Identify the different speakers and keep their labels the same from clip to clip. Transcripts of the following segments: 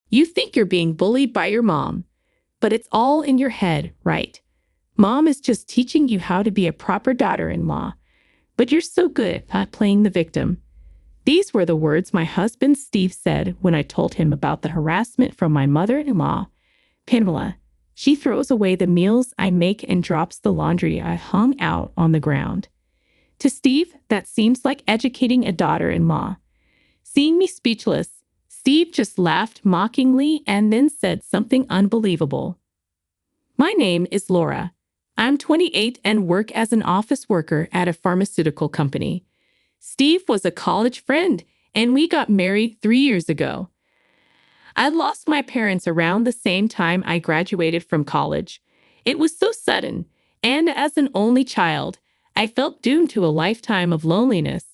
Speaker 1: You think you're being bullied by your mom, but it's all in your head, right? Mom is just teaching you how to be a proper daughter-in-law, but you're so good at playing the victim. These were the words my husband Steve said when I told him about the harassment from my mother-in-law, Pamela. She throws away the meals I make and drops the laundry I hung out on the ground. To Steve, that seems like educating a daughter-in-law. Seeing me speechless, Steve just laughed mockingly and then said something unbelievable. My name is Laura. I'm 28 and work as an office worker at a pharmaceutical company. Steve was a college friend, and we got married 3 years ago. I lost my parents around the same time I graduated from college. It was so sudden, and as an only child, I felt doomed to a lifetime of loneliness.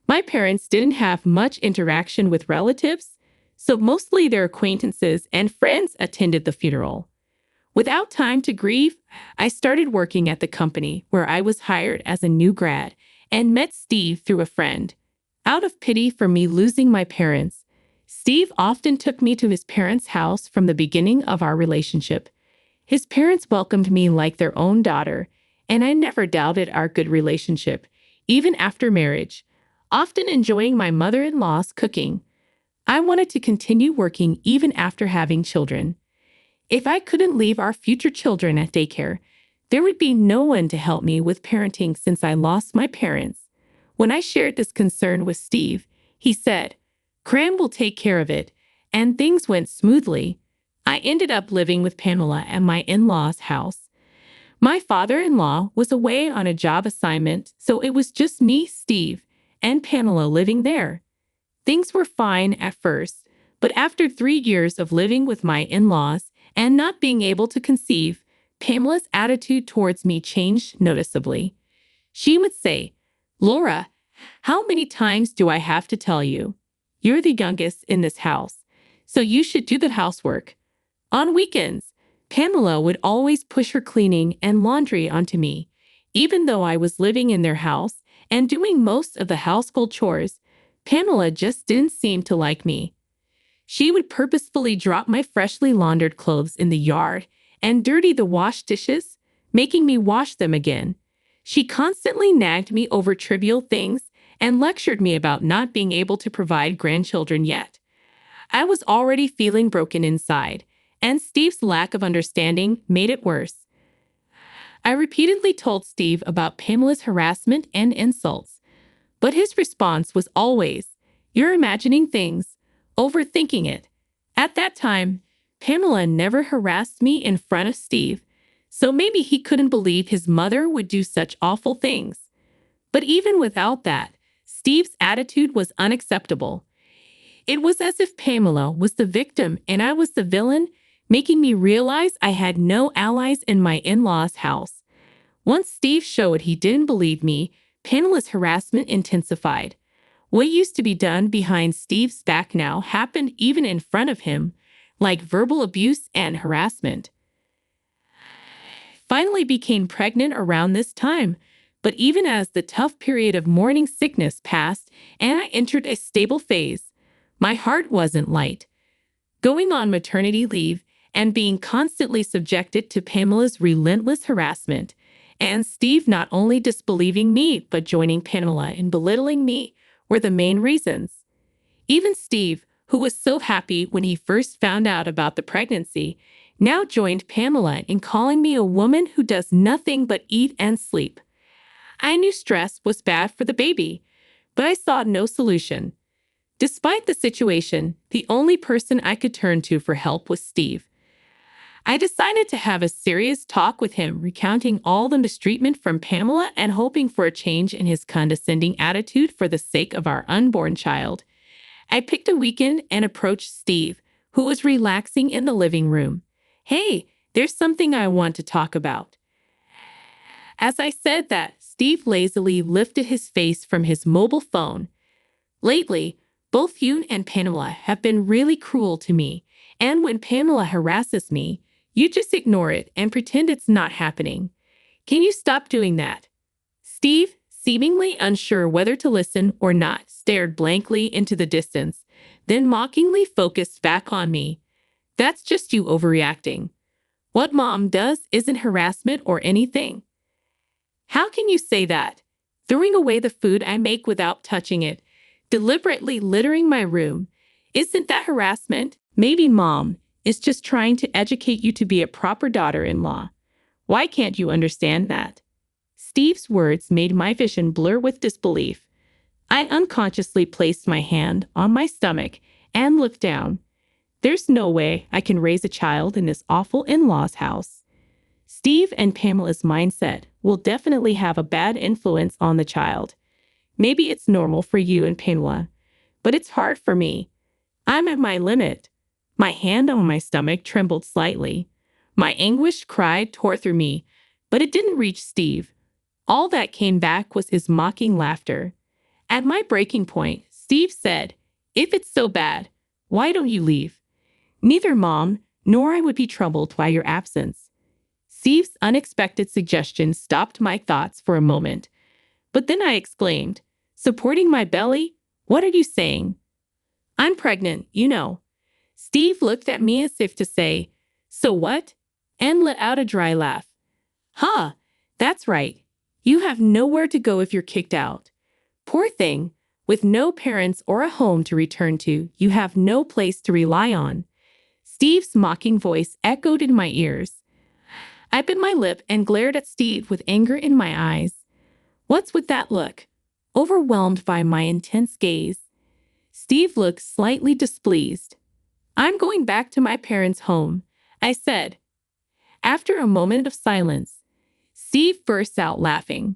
Speaker 1: My parents didn't have much interaction with relatives, so mostly their acquaintances and friends attended the funeral. Without time to grieve, I started working at the company where I was hired as a new grad and met Steve through a friend. Out of pity for me losing my parents, Steve often took me to his parents' house from the beginning of our relationship. His parents welcomed me like their own daughter, and I never doubted our good relationship, even after marriage, often enjoying my mother-in-law's cooking. I wanted to continue working even after having children. If I couldn't leave our future children at daycare, there would be no one to help me with parenting since I lost my parents. When I shared this concern with Steve, he said, "Cram will take care of it," and things went smoothly. I ended up living with Pamela at my in-laws' house. My father-in-law was away on a job assignment, so it was just me, Steve, and Pamela living there. Things were fine at first, but after 3 years of living with my in-laws and not being able to conceive, Pamela's attitude towards me changed noticeably. She would say, "Laura, how many times do I have to tell you? You're the youngest in this house, so you should do the housework." On weekends, Pamela would always push her cleaning and laundry onto me. Even though I was living in their house and doing most of the household chores, Pamela just didn't seem to like me. She would purposefully drop my freshly laundered clothes in the yard and dirty the wash dishes, making me wash them again. She constantly nagged me over trivial things and lectured me about not being able to provide grandchildren yet. I was already feeling broken inside, and Steve's lack of understanding made it worse. I repeatedly told Steve about Pamela's harassment and insults, but his response was always, "You're imagining things, overthinking it." At that time, Pamela never harassed me in front of Steve, so maybe he couldn't believe his mother would do such awful things. But even without that, Steve's attitude was unacceptable. It was as if Pamela was the victim and I was the villain, making me realize I had no allies in my in-laws' house. Once Steve showed he didn't believe me, Pamela's harassment intensified. What used to be done behind Steve's back now happened even in front of him, like verbal abuse and harassment. Finally became pregnant around this time, but even as the tough period of morning sickness passed and I entered a stable phase, my heart wasn't light. Going on maternity leave and being constantly subjected to Pamela's relentless harassment, and Steve not only disbelieving me but joining Pamela in belittling me were the main reasons. Even Steve, who was so happy when he first found out about the pregnancy, now joined Pamela in calling me a woman who does nothing but eat and sleep. I knew stress was bad for the baby, but I saw no solution. Despite the situation, the only person I could turn to for help was Steve. I decided to have a serious talk with him, recounting all the mistreatment from Pamela and hoping for a change in his condescending attitude for the sake of our unborn child. I picked a weekend and approached Steve, who was relaxing in the living room. "Hey, there's something I want to talk about." As I said that, Steve lazily lifted his face from his mobile phone. "Lately, both you and Pamela have been really cruel to me, and when Pamela harasses me, you just ignore it and pretend it's not happening. Can you stop doing that?" Steve, seemingly unsure whether to listen or not, stared blankly into the distance, then mockingly focused back on me. That's just you overreacting. What mom does isn't harassment or anything. How can you say that? Throwing away the food I make without touching it, deliberately littering my room, isn't that harassment? Maybe mom is just trying to educate you to be a proper daughter-in-law. Why can't you understand that? Steve's words made my vision blur with disbelief. I unconsciously placed my hand on my stomach and looked down. There's no way I can raise a child in this awful in-law's house. Steve and Pamela's mindset will definitely have a bad influence on the child. Maybe it's normal for you and Pamela, but it's hard for me. I'm at my limit. My hand on my stomach trembled slightly. My anguished cry tore through me, but it didn't reach Steve. All that came back was his mocking laughter. At my breaking point, Steve said, "If it's so bad, why don't you leave? Neither mom nor I would be troubled by your absence." Steve's unexpected suggestion stopped my thoughts for a moment. But then I exclaimed, "Supporting my belly? What are you saying?" "I'm pregnant, you know." Steve looked at me as if to say, "So what?" and let out a dry laugh. "Huh, that's right. You have nowhere to go if you're kicked out. Poor thing, with no parents or a home to return to, you have no place to rely on." Steve's mocking voice echoed in my ears. I bit my lip and glared at Steve with anger in my eyes. "What's with that look?" Overwhelmed by my intense gaze, Steve looked slightly displeased. "I'm going back to my parents' home," I said. After a moment of silence, Steve burst out laughing.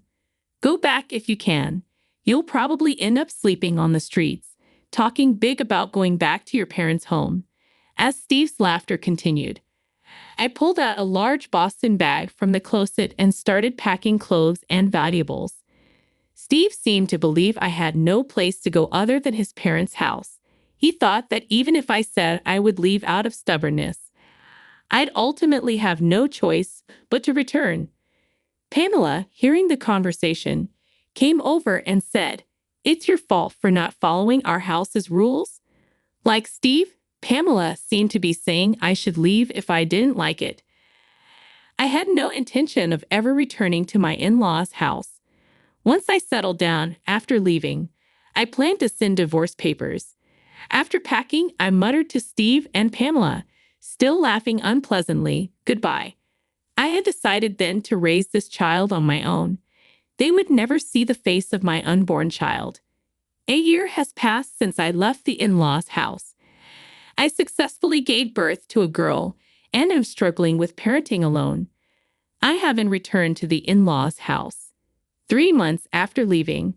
Speaker 1: "Go back if you can. You'll probably end up sleeping on the streets, talking big about going back to your parents' home." As Steve's laughter continued, I pulled out a large Boston bag from the closet and started packing clothes and valuables. Steve seemed to believe I had no place to go other than his parents' house. He thought that even if I said I would leave out of stubbornness, I'd ultimately have no choice but to return. Pamela, hearing the conversation, came over and said, "It's your fault for not following our house's rules." Like Steve, Pamela seemed to be saying I should leave if I didn't like it. I had no intention of ever returning to my in-laws' house. Once I settled down after leaving, I planned to send divorce papers. After packing, I muttered to Steve and Pamela, still laughing unpleasantly, "Goodbye." I had decided then to raise this child on my own. They would never see the face of my unborn child. A year has passed since I left the in-laws' house. I successfully gave birth to a girl and am struggling with parenting alone. I haven't returned to the in-laws' house. 3 months after leaving,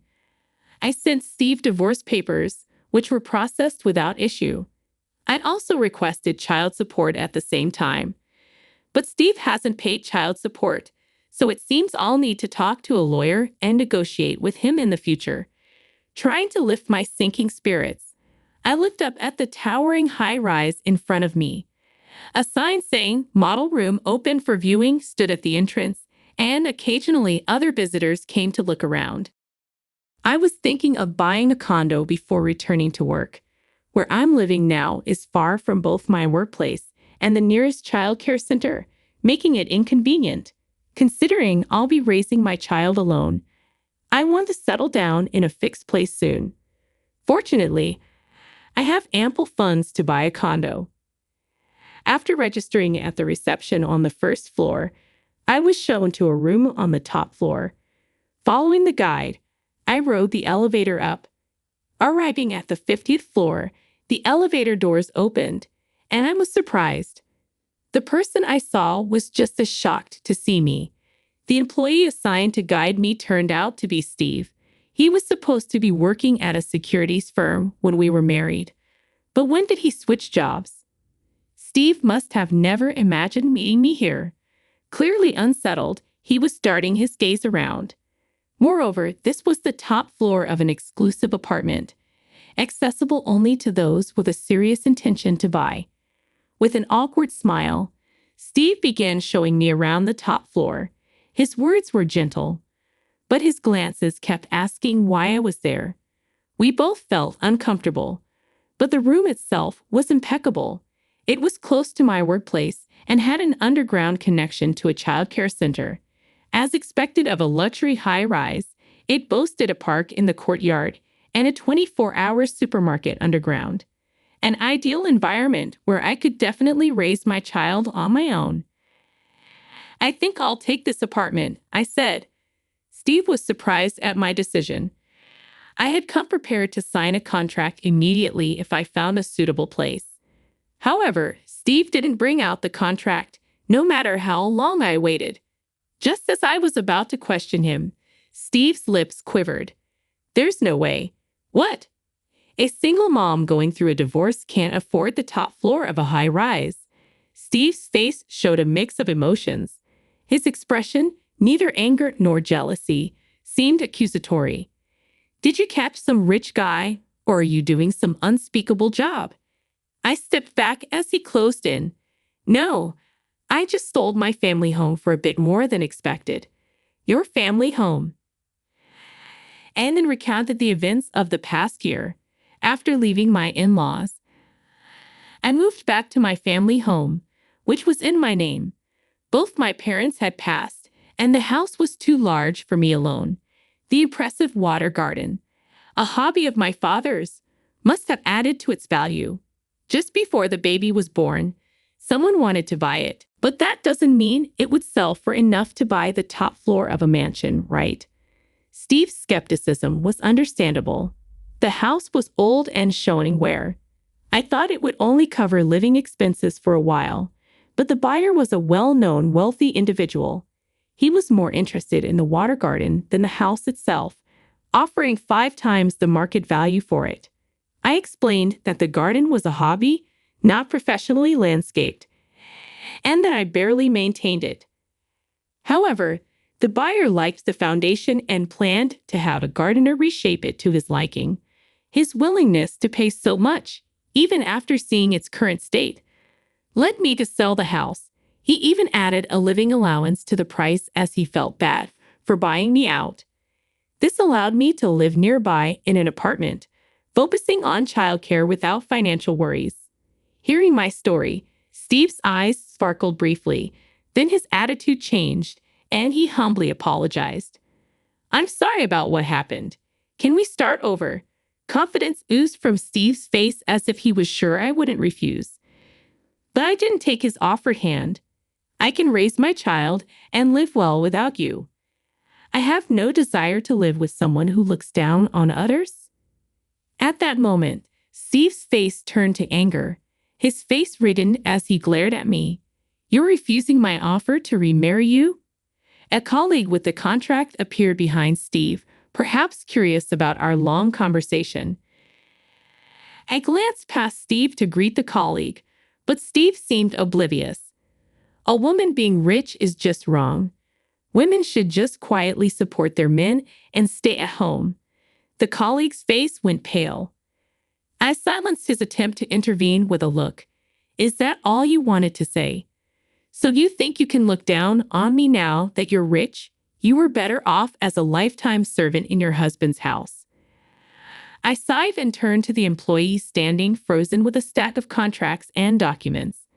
Speaker 1: I sent Steve divorce papers, which were processed without issue. I'd also requested child support at the same time. But Steve hasn't paid child support, so it seems I'll need to talk to a lawyer and negotiate with him in the future. Trying to lift my sinking spirits, I looked up at the towering high-rise in front of me. A sign saying "Model Room Open for Viewing" stood at the entrance, and occasionally other visitors came to look around. I was thinking of buying a condo before returning to work. Where I'm living now is far from both my workplace and the nearest childcare center, making it inconvenient. Considering I'll be raising my child alone, I want to settle down in a fixed place soon. Fortunately, I have ample funds to buy a condo. After registering at the reception on the first floor, I was shown to a room on the top floor. Following the guide, I rode the elevator up. Arriving at the 50th floor, the elevator doors opened, and I was surprised. The person I saw was just as shocked to see me. The employee assigned to guide me turned out to be Steve. He was supposed to be working at a securities firm when we were married. But when did he switch jobs? Steve must have never imagined meeting me here. Clearly unsettled, he was darting his gaze around. Moreover, this was the top floor of an exclusive apartment, accessible only to those with a serious intention to buy. With an awkward smile, Steve began showing me around the top floor. His words were gentle, but his glances kept asking why I was there. We both felt uncomfortable, but the room itself was impeccable. It was close to my workplace and had an underground connection to a childcare center. As expected of a luxury high-rise, it boasted a park in the courtyard and a 24-hour supermarket underground. An ideal environment where I could definitely raise my child on my own. "I think I'll take this apartment," I said. Steve was surprised at my decision. I had come prepared to sign a contract immediately if I found a suitable place. However, Steve didn't bring out the contract, no matter how long I waited. Just as I was about to question him, Steve's lips quivered. "There's no way." "What?" "A single mom going through a divorce can't afford the top floor of a high rise." Steve's face showed a mix of emotions. His expression, neither anger nor jealousy, seemed accusatory. "Did you catch some rich guy, or are you doing some unspeakable job?" I stepped back as he closed in. "No, I just sold my family home for a bit more than expected." "Your family home?" And then recounted the events of the past year. After leaving my in-laws, I moved back to my family home, which was in my name. Both my parents had passed, and the house was too large for me alone. The impressive water garden, a hobby of my father's, must have added to its value. Just before the baby was born, someone wanted to buy it, but that doesn't mean it would sell for enough to buy the top floor of a mansion, right? Steve's skepticism was understandable. The house was old and showing wear. I thought it would only cover living expenses for a while, but the buyer was a well-known, wealthy individual. He was more interested in the water garden than the house itself, offering 5 times the market value for it. I explained that the garden was a hobby, not professionally landscaped, and that I barely maintained it. However, the buyer liked the foundation and planned to have a gardener reshape it to his liking. His willingness to pay so much, even after seeing its current state, led me to sell the house. He even added a living allowance to the price as he felt bad for buying me out. This allowed me to live nearby in an apartment, focusing on childcare without financial worries. Hearing my story, Steve's eyes sparkled briefly, then his attitude changed, and he humbly apologized. "I'm sorry about what happened. Can we start over?" Confidence oozed from Steve's face as if he was sure I wouldn't refuse. But I didn't take his offered hand. "I can raise my child and live well without you. I have no desire to live with someone who looks down on others." At that moment, Steve's face turned to anger. His face reddened as he glared at me. "You're refusing my offer to remarry you?" A colleague with the contract appeared behind Steve, perhaps curious about our long conversation. I glanced past Steve to greet the colleague, but Steve seemed oblivious. A woman being rich is just wrong. Women should just quietly support their men and stay at home. The colleague's face went pale. I silenced his attempt to intervene with a look. "Is that all you wanted to say? So you think you can look down on me now that you're rich? You were better off as a lifetime servant in your husband's house." I sighed and turned to the employee standing frozen with a stack of contracts and documents.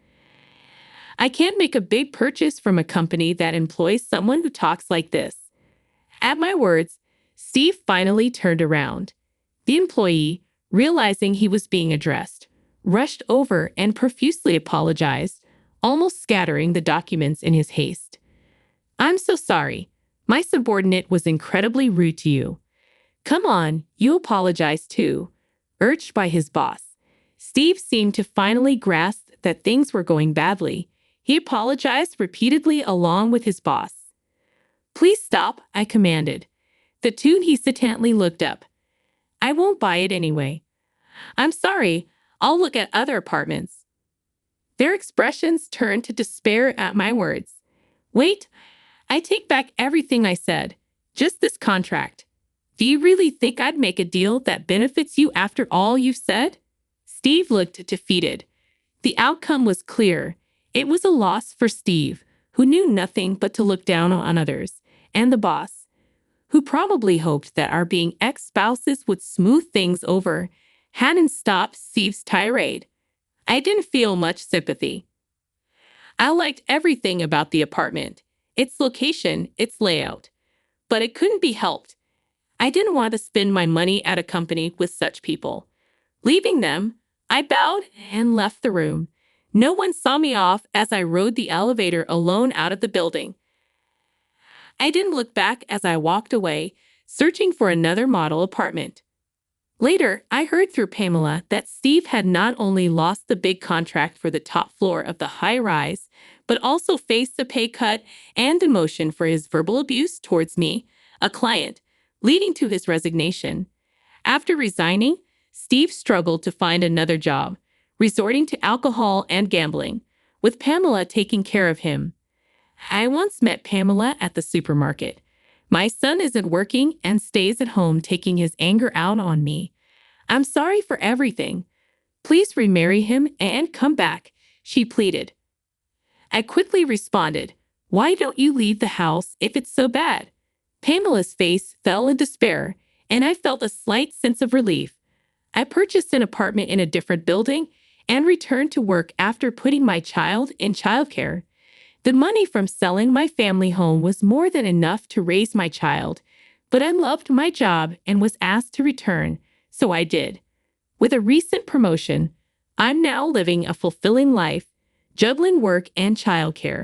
Speaker 1: "I can't make a big purchase from a company that employs someone who talks like this." At my words, Steve finally turned around. The employee, realizing he was being addressed, rushed over and profusely apologized, almost scattering the documents in his haste. "I'm so sorry. My subordinate was incredibly rude to you." "Come on, you apologize too," urged by his boss. Steve seemed to finally grasp that things were going badly. He apologized repeatedly along with his boss. "Please stop," I commanded. The two hesitantly looked up. "I won't buy it anyway." "I'm sorry, I'll look at other apartments." Their expressions turned to despair at my words. "Wait, I take back everything I said. Just this contract. Do you really think I'd make a deal that benefits you after all you've said?" Steve looked defeated. The outcome was clear. It was a loss for Steve, who knew nothing but to look down on others, and the boss, who probably hoped that our being ex-spouses would smooth things over, hadn't stopped Steve's tirade. I didn't feel much sympathy. I liked everything about the apartment, its location, its layout, but it couldn't be helped. I didn't want to spend my money at a company with such people. Leaving them, I bowed and left the room. No one saw me off as I rode the elevator alone out of the building. I didn't look back as I walked away, searching for another model apartment. Later, I heard through Pamela that Steve had not only lost the big contract for the top floor of the high-rise, but also faced a pay cut and demotion for his verbal abuse towards me, a client, leading to his resignation. After resigning, Steve struggled to find another job, resorting to alcohol and gambling, with Pamela taking care of him. I once met Pamela at the supermarket. My son isn't working and stays at home taking his anger out on me. I'm sorry for everything. Please remarry him and come back, she pleaded. I quickly responded, why don't you leave the house if it's so bad? Pamela's face fell in despair, and I felt a slight sense of relief. I purchased an apartment in a different building and returned to work after putting my child in childcare. The money from selling my family home was more than enough to raise my child, but I loved my job and was asked to return, so I did. With a recent promotion, I'm now living a fulfilling life, juggling work and childcare.